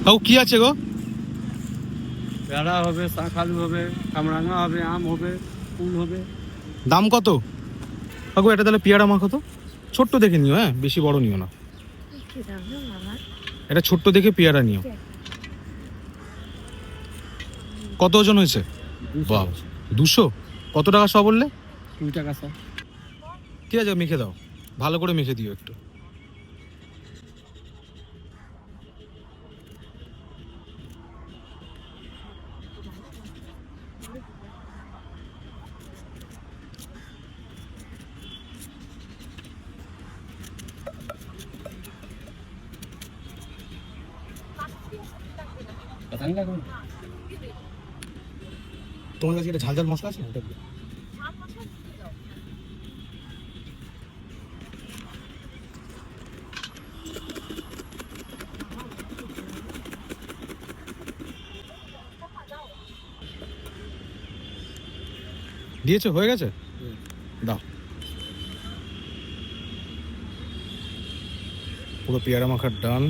তাও কি আছে গো? পেয়ারা হবে, শাঁখালু হবে, কামরাঙা হবে, আম হবে, কুল হবে। দাম কত কাকু? এটা তাহলে পেয়ারা মাখো তো, ছোট্ট দেখে নিও, হ্যাঁ বেশি বড় নিও না। এটা ছোট্ট দেখে পেয়ারা নিও। কত ওজন হয়েছে? বাহ, 200? কত টাকা সব বললে? 2 টাকা স্যার। ঠিক আছে, মেখে দাও, ভালো করে মেখে দিও একটু। তোমার কাছে এটা ঝাল ঝাল মশলা আছে? ওটা দিও। দিয়েছো? হয়ে গেছে, দাও। পুরো পেয়ারা মাখার ডান।